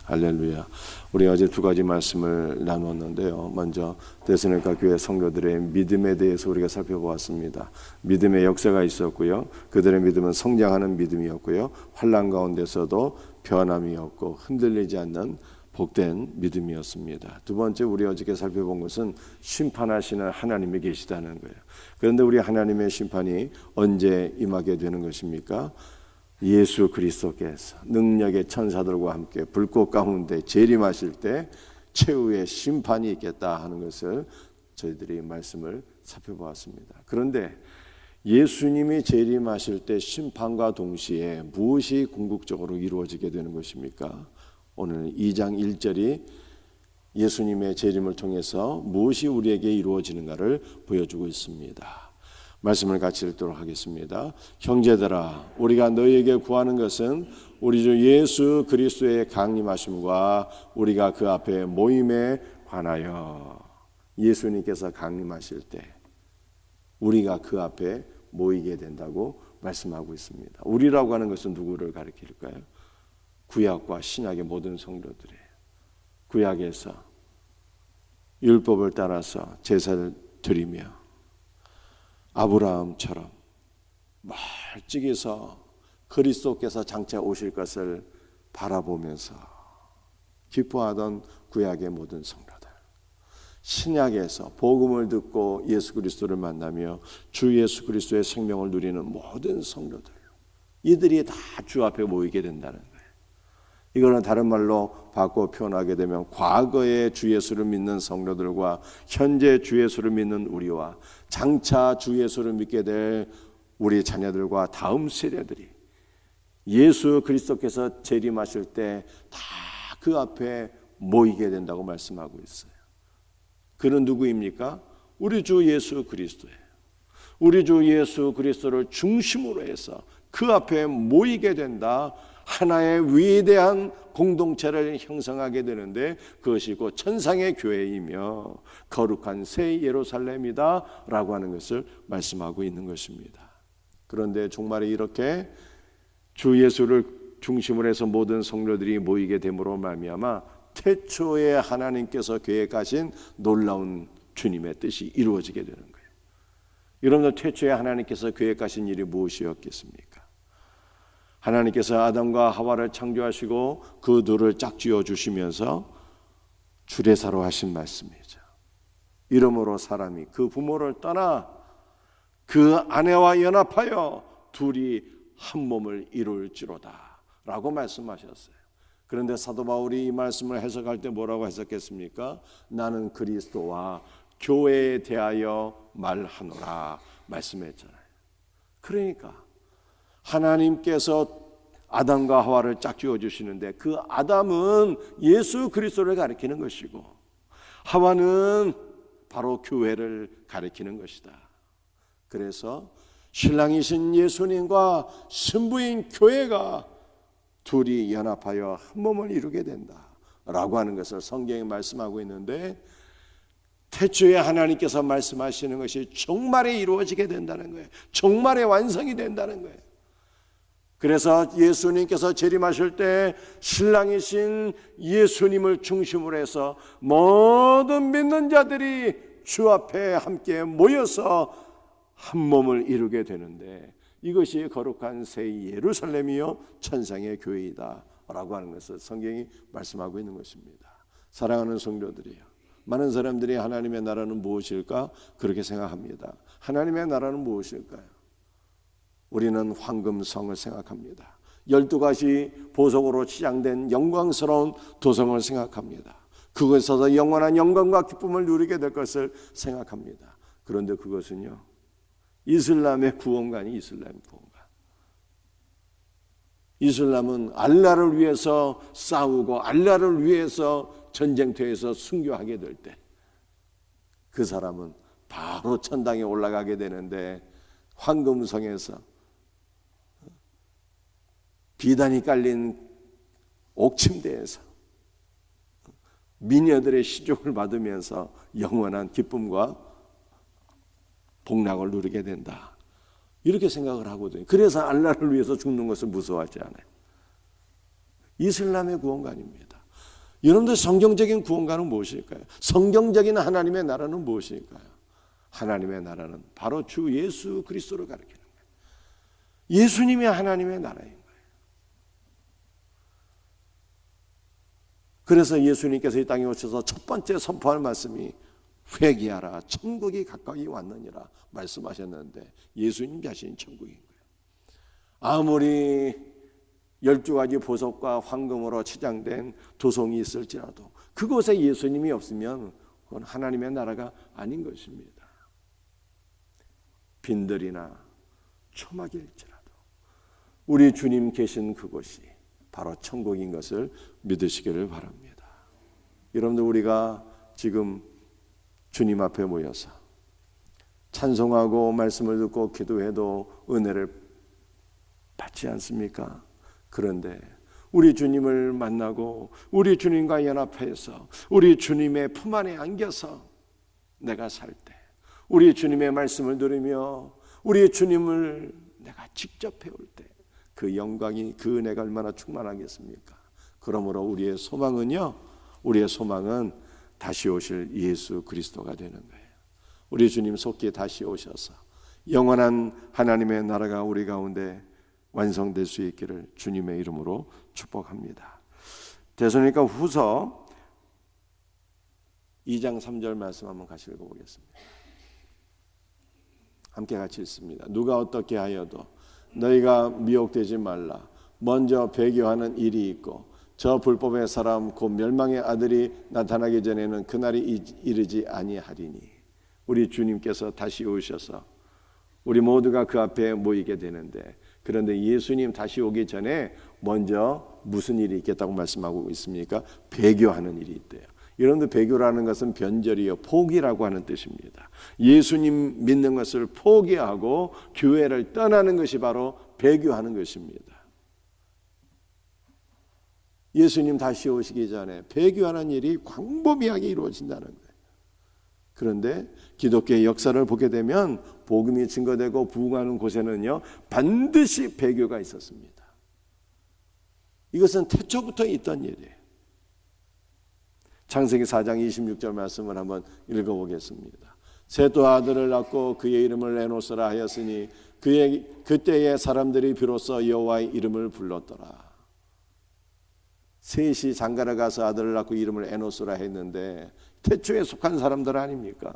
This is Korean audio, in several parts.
할렐루야. 우리 어제 두 가지 말씀을 나눴는데요. 먼저 데살로니가 교회 성도들의 믿음에 대해서 우리가 살펴보았습니다. 믿음의 역사가 있었고요. 그들의 믿음은 성장하는 믿음이었고요. 환난 가운데서도 변함이 없고 흔들리지 않는 복된 믿음이었습니다. 두 번째 우리 어저께 살펴본 것은 심판하시는 하나님이 계시다는 거예요. 그런데 우리 하나님의 심판이 언제 임하게 되는 것입니까? 예수 그리스도께서 능력의 천사들과 함께 불꽃 가운데 재림하실 때 최후의 심판이 있겠다 하는 것을 저희들이 말씀을 살펴보았습니다. 그런데 예수님이 재림하실 때 심판과 동시에 무엇이 궁극적으로 이루어지게 되는 것입니까? 오늘 2장 1절이 예수님의 재림을 통해서 무엇이 우리에게 이루어지는가를 보여주고 있습니다. 말씀을 같이 읽도록 하겠습니다. 형제들아, 우리가 너희에게 구하는 것은 우리 주 예수 그리스도의 강림하심과 우리가 그 앞에 모임에 관하여. 예수님께서 강림하실 때 우리가 그 앞에 모이게 된다고 말씀하고 있습니다. 우리라고 하는 것은 누구를 가리킬까요? 구약과 신약의 모든 성도들이에요. 구약에서 율법을 따라서 제사를 드리며 아브라함처럼 멀찍이서 그리스도께서 장차 오실 것을 바라보면서 기뻐하던 구약의 모든 성도들, 신약에서 복음을 듣고 예수 그리스도를 만나며 주 예수 그리스도의 생명을 누리는 모든 성도들, 이들이 다 주 앞에 모이게 된다는 거예요. 이거는 다른 말로 바꿔 표현하게 되면 과거의 주 예수를 믿는 성도들과 현재 주 예수를 믿는 우리와 장차 주 예수를 믿게 될 우리 자녀들과 다음 세대들이 예수 그리스도께서 재림하실 때 다 그 앞에 모이게 된다고 말씀하고 있어요. 그는 누구입니까? 우리 주 예수 그리스도예요. 우리 주 예수 그리스도를 중심으로 해서 그 앞에 모이게 된다. 하나의 위대한 공동체를 형성하게 되는데 그것이 곧 천상의 교회이며 거룩한 새 예루살렘이다 라고 하는 것을 말씀하고 있는 것입니다. 그런데 종말에 이렇게 주 예수를 중심으로 해서 모든 성도들이 모이게 됨으로 말미암아 태초에 하나님께서 계획하신 놀라운 주님의 뜻이 이루어지게 되는 거예요. 여러분들, 태초에 하나님께서 계획하신 일이 무엇이었겠습니까? 하나님께서 아담과 하와를 창조하시고 그 둘을 짝지어 주시면서 주례사로 하신 말씀이죠. 이러므로 사람이 그 부모를 떠나 그 아내와 연합하여 둘이 한 몸을 이룰지로다 라고 말씀하셨어요. 그런데 사도 바울이 이 말씀을 해석할 때 뭐라고 해석했습니까? 나는 그리스도와 교회에 대하여 말하노라 말씀했잖아요. 그러니까 하나님께서 아담과 하와를 짝지어 주시는데 그 아담은 예수 그리스도를 가리키는 것이고 하와는 바로 교회를 가리키는 것이다. 그래서 신랑이신 예수님과 신부인 교회가 둘이 연합하여 한 몸을 이루게 된다라고 하는 것을 성경에 말씀하고 있는데 태초에 하나님께서 말씀하시는 것이 종말에 이루어지게 된다는 거예요. 종말에 완성이 된다는 거예요. 그래서 예수님께서 재림하실 때 신랑이신 예수님을 중심으로 해서 모든 믿는 자들이 주 앞에 함께 모여서 한 몸을 이루게 되는데 이것이 거룩한 새 예루살렘이요 천상의 교회이다 라고 하는 것을 성경이 말씀하고 있는 것입니다. 사랑하는 성도들이요, 많은 사람들이 하나님의 나라는 무엇일까 그렇게 생각합니다. 하나님의 나라는 무엇일까요? 우리는 황금성을 생각합니다. 12가지 보석으로 치장된 영광스러운 도성을 생각합니다. 그곳에서 영원한 영광과 기쁨을 누리게 될 것을 생각합니다. 그런데 그것은요, 이슬람의 구원관이 이슬람 구원관. 이슬람은 알라를 위해서 싸우고 알라를 위해서 전쟁터에서 순교하게 될 때 그 사람은 바로 천당에 올라가게 되는데 황금성에서 비단이 깔린 옥침대에서 미녀들의 시종을 받으면서 영원한 기쁨과 복락을 누리게 된다. 이렇게 생각을 하거든요. 그래서 알라를 위해서 죽는 것을 무서워하지 않아요. 이슬람의 구원관입니다. 여러분들 성경적인 구원가는 무엇일까요? 성경적인 하나님의 나라는 무엇일까요? 하나님의 나라는 바로 주 예수 그리스도를 가리키는 거예요. 예수님이 하나님의 나라인 거예요. 그래서 예수님께서 이 땅에 오셔서 첫 번째 선포할 말씀이 회개하라, 천국이 가까이 왔느니라 말씀하셨는데, 예수님 자신이 천국인 거예요. 아무리 12가지 보석과 황금으로 치장된 도성이 있을지라도 그곳에 예수님이 없으면 그건 하나님의 나라가 아닌 것입니다. 빈들이나 초막일지라도 우리 주님 계신 그곳이 바로 천국인 것을 믿으시기를 바랍니다. 여러분들, 우리가 지금 주님 앞에 모여서 찬송하고 말씀을 듣고 기도해도 은혜를 받지 않습니까? 그런데 우리 주님을 만나고 우리 주님과 연합해서 우리 주님의 품 안에 안겨서 내가 살 때, 우리 주님의 말씀을 들으며 우리 주님을 내가 직접 배울 때 그 영광이, 그 은혜가 얼마나 충만하겠습니까? 그러므로 우리의 소망은요, 우리의 소망은 다시 오실 예수 그리스도가 되는 거예요. 우리 주님 속히 다시 오셔서 영원한 하나님의 나라가 우리 가운데 완성될 수 있기를 주님의 이름으로 축복합니다. 데살로니가 후서 2장 3절 말씀 한번 같이 읽어보겠습니다. 함께 같이 읽습니다. 누가 어떻게 하여도 너희가 미혹되지 말라. 먼저 배교하는 일이 있고 저 불법의 사람 곧 멸망의 아들이 나타나기 전에는 그날이 이르지 아니하리니. 우리 주님께서 다시 오셔서 우리 모두가 그 앞에 모이게 되는데, 그런데 예수님 다시 오기 전에 먼저 무슨 일이 있겠다고 말씀하고 있습니까? 배교하는 일이 있대요. 여러분들, 배교라는 것은 변절이요, 포기라고 하는 뜻입니다. 예수님 믿는 것을 포기하고 교회를 떠나는 것이 바로 배교하는 것입니다. 예수님 다시 오시기 전에 배교하는 일이 광범위하게 이루어진다는 거예요. 그런데 기독교의 역사를 보게 되면 복음이 증거되고 부흥하는 곳에는요, 반드시 배교가 있었습니다. 이것은 태초부터 있던 일이에요. 창세기 4장 26절 말씀을 한번 읽어보겠습니다. 셋도 아들을 낳고 그의 이름을 에노스라 하였으니 그때의 사람들이 비로소 여호와의 이름을 불렀더라. 셋이 장가를 가서 아들을 낳고 이름을 에노스라 했는데 태초에 속한 사람들 아닙니까?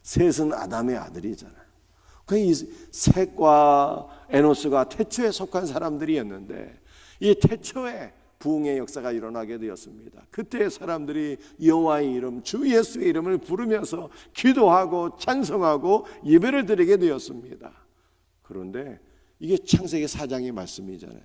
셋은 아담의 아들이잖아요. 이 셋과 에노스가 태초에 속한 사람들이었는데 이 태초에 부흥의 역사가 일어나게 되었습니다. 그때 사람들이 여호와의 이름, 주 예수의 이름을 부르면서 기도하고 찬송하고 예배를 드리게 되었습니다. 그런데 이게 창세기 4장의 말씀이잖아요.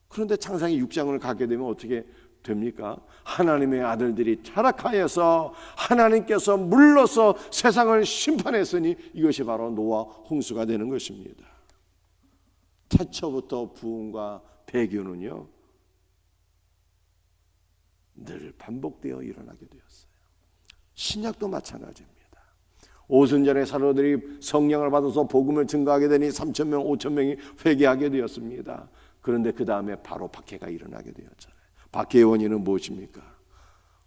그런데 창세기 6장을 가게 되면 어떻게 됩니까? 하나님의 아들들이 타락하여서 하나님께서 물러서 세상을 심판했으니 이것이 바로 노아 홍수가 되는 것입니다. 태초부터 부흥과 배교는요, 늘 반복되어 일어나게 되었어요. 신약도 마찬가지입니다. 오순절에 사도들이 성령을 받아서 복음을 증거하게 되니 3,000명, 5,000명이 회개하게 되었습니다. 그런데 그 다음에 바로 박해가 일어나게 되었잖아요. 박해의 원인은 무엇입니까?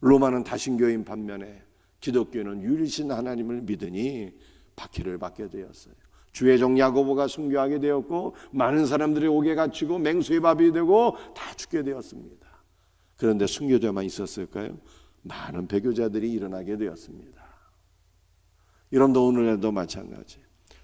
로마는 다신교인 반면에 기독교는 유일신 하나님을 믿으니 박해를 받게 되었어요. 주의 종 야고보가 순교하게 되었고 많은 사람들이 옥에 갇히고 맹수의 밥이 되고 다 죽게 되었습니다. 그런데 순교자만 있었을까요? 많은 배교자들이 일어나게 되었습니다. 여러분도 오늘에도 마찬가지.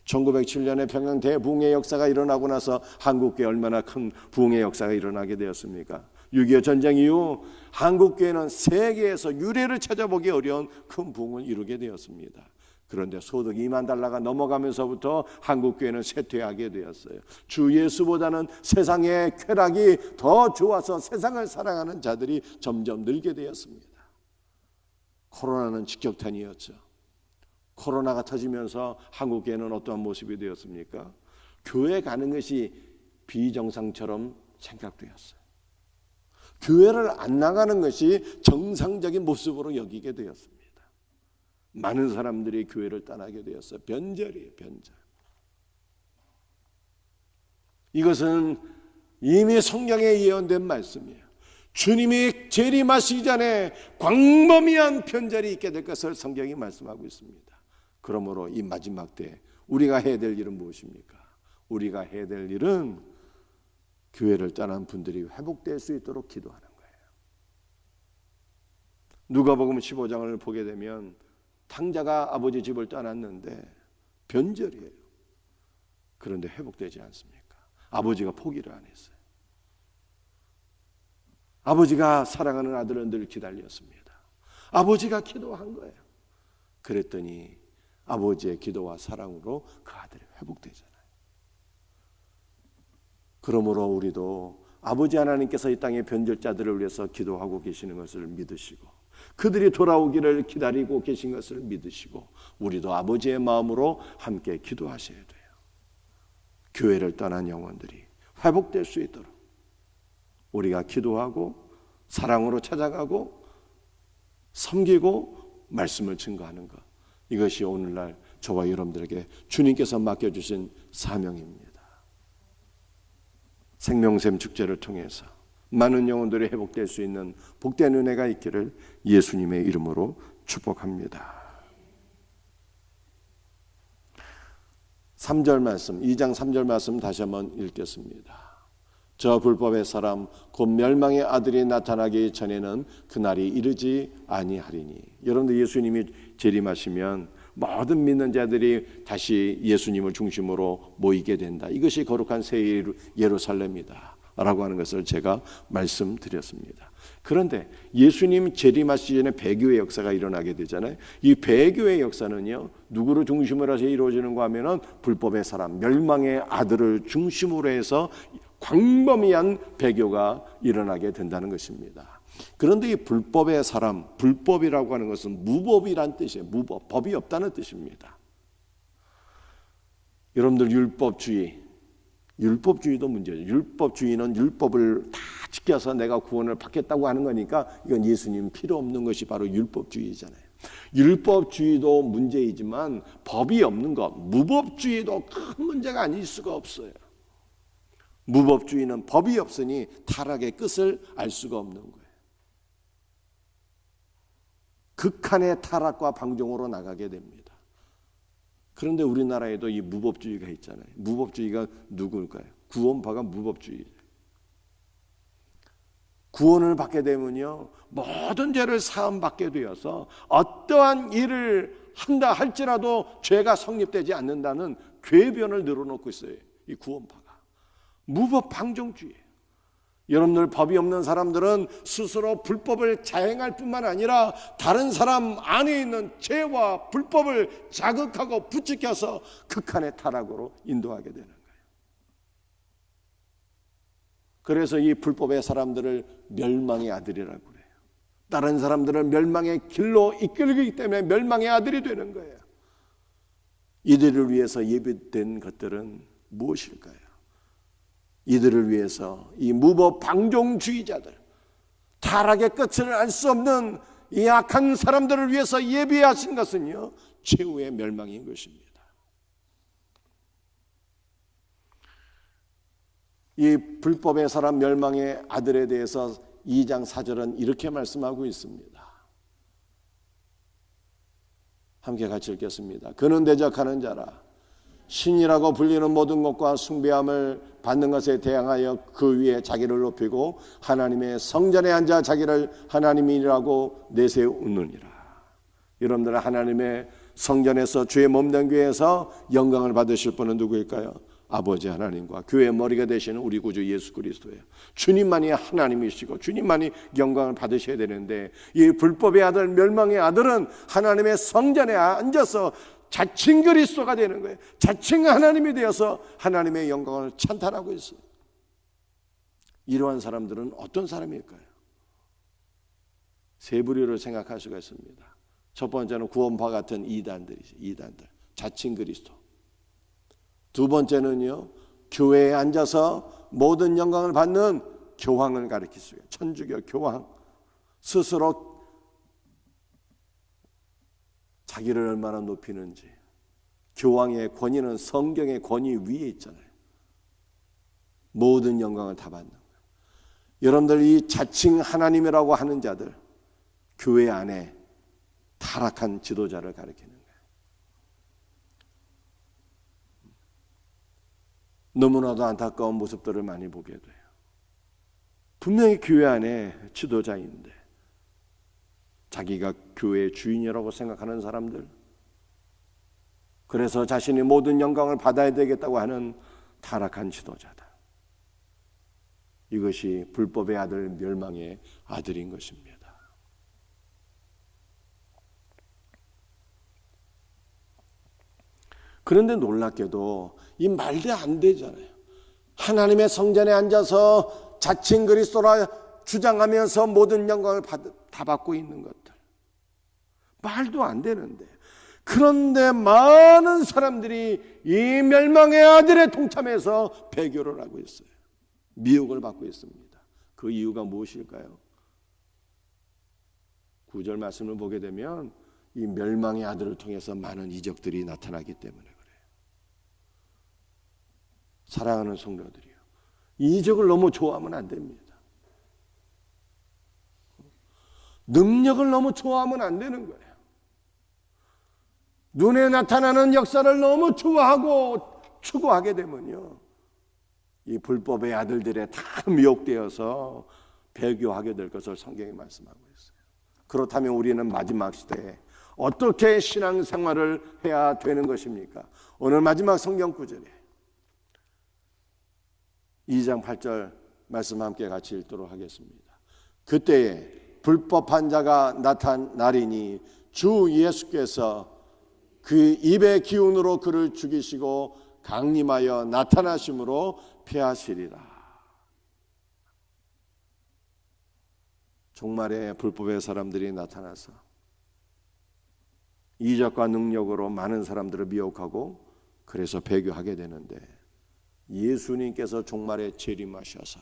1907년에 평양 대부흥의 역사가 일어나고 나서 한국교회 얼마나 큰 부흥의 역사가 일어나게 되었습니까? 6.25 전쟁 이후 한국교회는 세계에서 유례를 찾아보기 어려운 큰 부흥을 이루게 되었습니다. 그런데 소득 2만 달러가 넘어가면서부터 한국교회는 쇠퇴하게 되었어요. 주 예수보다는 세상의 쾌락이 더 좋아서 세상을 사랑하는 자들이 점점 늘게 되었습니다. 코로나는 직격탄이었죠. 코로나가 터지면서 한국교회는 어떠한 모습이 되었습니까? 교회 가는 것이 비정상처럼 생각되었어요. 교회를 안 나가는 것이 정상적인 모습으로 여기게 되었습니다. 많은 사람들이 교회를 떠나게 되었어요. 변절이에요, 변절. 이것은 이미 성경에 예언된 말씀이에요. 주님이 재림하시기 전에 광범위한 변절이 있게 될 것을 성경이 말씀하고 있습니다. 그러므로 이 마지막 때 우리가 해야 될 일은 무엇입니까? 우리가 해야 될 일은 교회를 떠난 분들이 회복될 수 있도록 기도하는 거예요. 누가복음 15장을 보게 되면 탕자가 아버지 집을 떠났는데 변절이에요. 그런데 회복되지 않습니까? 아버지가 포기를 안 했어요. 아버지가 사랑하는 아들은 늘 기다렸습니다. 아버지가 기도한 거예요. 그랬더니 아버지의 기도와 사랑으로 그 아들이 회복되잖아요. 그러므로 우리도 아버지 하나님께서 이 땅의 변절자들을 위해서 기도하고 계시는 것을 믿으시고 그들이 돌아오기를 기다리고 계신 것을 믿으시고 우리도 아버지의 마음으로 함께 기도하셔야 돼요. 교회를 떠난 영혼들이 회복될 수 있도록 우리가 기도하고 사랑으로 찾아가고 섬기고 말씀을 증거하는 것, 이것이 오늘날 저와 여러분들에게 주님께서 맡겨주신 사명입니다. 생명샘 축제를 통해서 많은 영혼들이 회복될 수 있는 복된 은혜가 있기를 예수님의 이름으로 축복합니다. 3절 말씀, 2장 3절 말씀 다시 한번 읽겠습니다. 저 불법의 사람 곧 멸망의 아들이 나타나기 전에는 그날이 이르지 아니하리니. 여러분들 예수님이 재림하시면 모든 믿는 자들이 다시 예수님을 중심으로 모이게 된다. 이것이 거룩한 새 예루살렘이다 라고 하는 것을 제가 말씀드렸습니다. 그런데 예수님 재림하시기 전에 배교의 역사가 일어나게 되잖아요. 이 배교의 역사는요, 누구를 중심으로 해서 이루어지는가 하면은 불법의 사람, 멸망의 아들을 중심으로 해서 광범위한 배교가 일어나게 된다는 것입니다. 그런데 이 불법의 사람, 불법이라고 하는 것은 무법이란 뜻이에요. 무법, 법이 없다는 뜻입니다. 여러분들 율법주의도 문제죠. 율법주의는 율법을 다 지켜서 내가 구원을 받겠다고 하는 거니까 이건 예수님 필요 없는 것이 바로 율법주의잖아요. 율법주의도 문제이지만 법이 없는 것, 무법주의도 큰 문제가 아닐 수가 없어요. 무법주의는 법이 없으니 타락의 끝을 알 수가 없는 거예요. 극한의 타락과 방종으로 나가게 됩니다. 그런데 우리나라에도 이 무법주의가 있잖아요. 무법주의가 누굴까요? 구원파가 무법주의예요. 구원을 받게 되면요, 모든 죄를 사함받게 되어서 어떠한 일을 한다 할지라도 죄가 성립되지 않는다는 궤변을 늘어놓고 있어요. 이 구원파가. 무법 방종주의예요. 여러분들 법이 없는 사람들은 스스로 불법을 자행할 뿐만 아니라 다른 사람 안에 있는 죄와 불법을 자극하고 부추겨서 극한의 타락으로 인도하게 되는 거예요. 그래서 이 불법의 사람들을 멸망의 아들이라고 그래요. 다른 사람들을 멸망의 길로 이끌기 때문에 멸망의 아들이 되는 거예요. 이들을 위해서 예비된 것들은 무엇일까요? 이들을 위해서 이 무법 방종주의자들, 타락의 끝을 알 수 없는 이 악한 사람들을 위해서 예비하신 것은요, 최후의 멸망인 것입니다. 이 불법의 사람 멸망의 아들에 대해서 2장 4절은 이렇게 말씀하고 있습니다. 함께 같이 읽겠습니다. 그는 대적하는 자라 신이라고 불리는 모든 것과 숭배함을 받는 것에 대항하여 그 위에 자기를 높이고 하나님의 성전에 앉아 자기를 하나님이라고 내세우느니라. 여러분들 하나님의 성전에서 주의 몸된 교회에서 영광을 받으실 분은 누구일까요? 아버지 하나님과 교회의 머리가 되시는 우리 구주 예수 그리스도예요. 주님만이 하나님이시고 주님만이 영광을 받으셔야 되는데 이 불법의 아들, 멸망의 아들은 하나님의 성전에 앉아서 자칭 그리스도가 되는 거예요. 자칭 하나님이 되어서 하나님의 영광을 찬탄하고 있어요. 이러한 사람들은 어떤 사람일까요? 세 부류로 생각할 수가 있습니다. 첫 번째는 구원파 같은 이단들이죠. 이단들, 자칭 그리스도. 두 번째는요, 교회에 앉아서 모든 영광을 받는 교황을 가리킬 수 있어요. 천주교 교황. 스스로 자기를 얼마나 높이는지. 교황의 권위는 성경의 권위 위에 있잖아요. 모든 영광을 다 받는 거예요. 여러분들 이 자칭 하나님이라고 하는 자들, 교회 안에 타락한 지도자를 가리키는 거예요. 너무나도 안타까운 모습들을 많이 보게 돼요. 분명히 교회 안에 지도자인데 자기가 교회의 주인이라고 생각하는 사람들, 그래서 자신이 모든 영광을 받아야 되겠다고 하는 타락한 지도자들, 이것이 불법의 아들, 멸망의 아들인 것입니다. 그런데 놀랍게도 이 말도 안 되잖아요. 하나님의 성전에 앉아서 자칭 그리스도라 주장하면서 모든 영광을 다 받고 있는 것들, 말도 안 되는데, 그런데 많은 사람들이 이 멸망의 아들에 동참해서 배교를 하고 있어요. 미혹을 받고 있습니다. 그 이유가 무엇일까요? 9절 말씀을 보게 되면 이 멸망의 아들을 통해서 많은 이적들이 나타나기 때문에 그래요. 사랑하는 성도들이요, 이 이적을 너무 좋아하면 안 됩니다. 능력을 너무 좋아하면 안 되는 거예요. 눈에 나타나는 역사를 너무 좋아하고 추구하게 되면요, 이 불법의 아들들에 다 미혹되어서 배교하게 될 것을 성경이 말씀하고 있어요. 그렇다면 우리는 마지막 시대에 어떻게 신앙생활을 해야 되는 것입니까? 오늘 마지막 성경 구절에 2장 8절 말씀 함께 같이 읽도록 하겠습니다. 그때에 불법한 자가 나타나리니 주 예수께서 그 입의 기운으로 그를 죽이시고 강림하여 나타나심으로 피하시리라. 종말에 불법의 사람들이 나타나서 이적과 능력으로 많은 사람들을 미혹하고 그래서 배교하게 되는데, 예수님께서 종말에 재림하셔서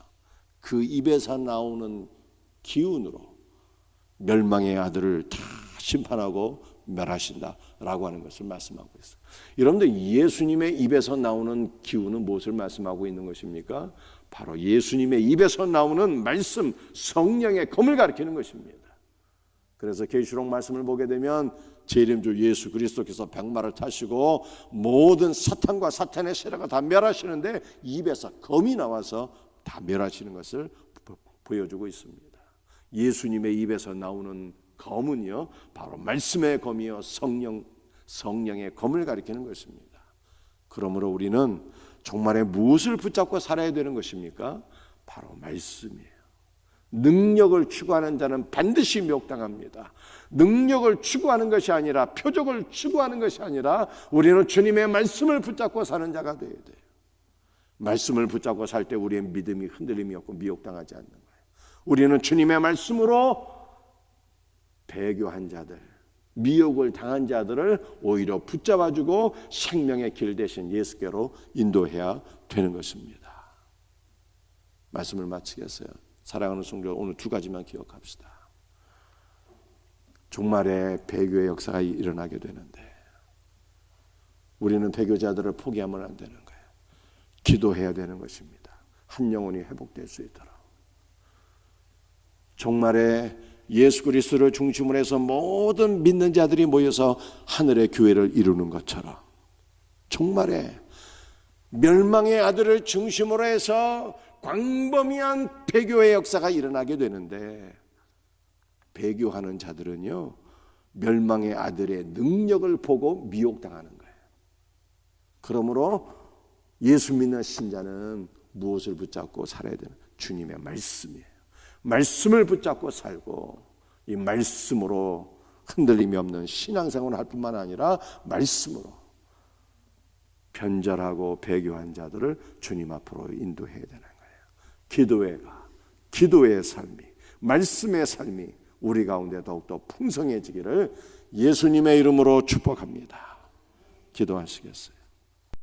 그 입에서 나오는 기운으로 멸망의 아들을 다 심판하고 멸하신다라고 하는 것을 말씀하고 있어요. 여러분들, 예수님의 입에서 나오는 기운은 무엇을 말씀하고 있는 것입니까? 바로 예수님의 입에서 나오는 말씀, 성령의 검을 가리키는 것입니다. 그래서 계시록 말씀을 보게 되면 재림주 예수 그리스도께서 백마를 타시고 모든 사탄과 사탄의 세력을 다 멸하시는데 입에서 검이 나와서 다 멸하시는 것을 보여주고 있습니다. 예수님의 입에서 나오는 검은요, 바로 말씀의 검이요, 성령의 검을 가리키는 것입니다. 그러므로 우리는 정말에 무엇을 붙잡고 살아야 되는 것입니까? 바로 말씀이에요. 능력을 추구하는 자는 반드시 미혹당합니다. 능력을 추구하는 것이 아니라, 표적을 추구하는 것이 아니라 우리는 주님의 말씀을 붙잡고 사는 자가 되어야 돼요. 말씀을 붙잡고 살 때 우리의 믿음이 흔들림이 없고 미혹당하지 않는 거예요. 우리는 주님의 말씀으로 배교한 자들, 미혹을 당한 자들을 오히려 붙잡아주고 생명의 길 대신 예수께로 인도해야 되는 것입니다. 말씀을 마치겠어요. 사랑하는 성도, 오늘 두 가지만 기억합시다. 종말에 배교의 역사가 일어나게 되는데 우리는 배교자들을 포기하면 안 되는 거예요. 기도해야 되는 것입니다. 한 영혼이 회복될 수 있도록. 종말에 예수 그리스도를 중심으로 해서 모든 믿는 자들이 모여서 하늘의 교회를 이루는 것처럼 종말에 멸망의 아들을 중심으로 해서 광범위한 배교의 역사가 일어나게 되는데, 배교하는 자들은요, 멸망의 아들의 능력을 보고 미혹당하는 거예요. 그러므로 예수 믿는 신자는 무엇을 붙잡고 살아야 되는? 주님의 말씀이에요. 말씀을 붙잡고 살고 이 말씀으로 흔들림이 없는 신앙생활을 할 뿐만 아니라 말씀으로 변절하고 배교한 자들을 주님 앞으로 인도해야 되는 거예요. 기도의 삶이, 말씀의 삶이 우리 가운데 더욱더 풍성해지기를 예수님의 이름으로 축복합니다. 기도하시겠어요?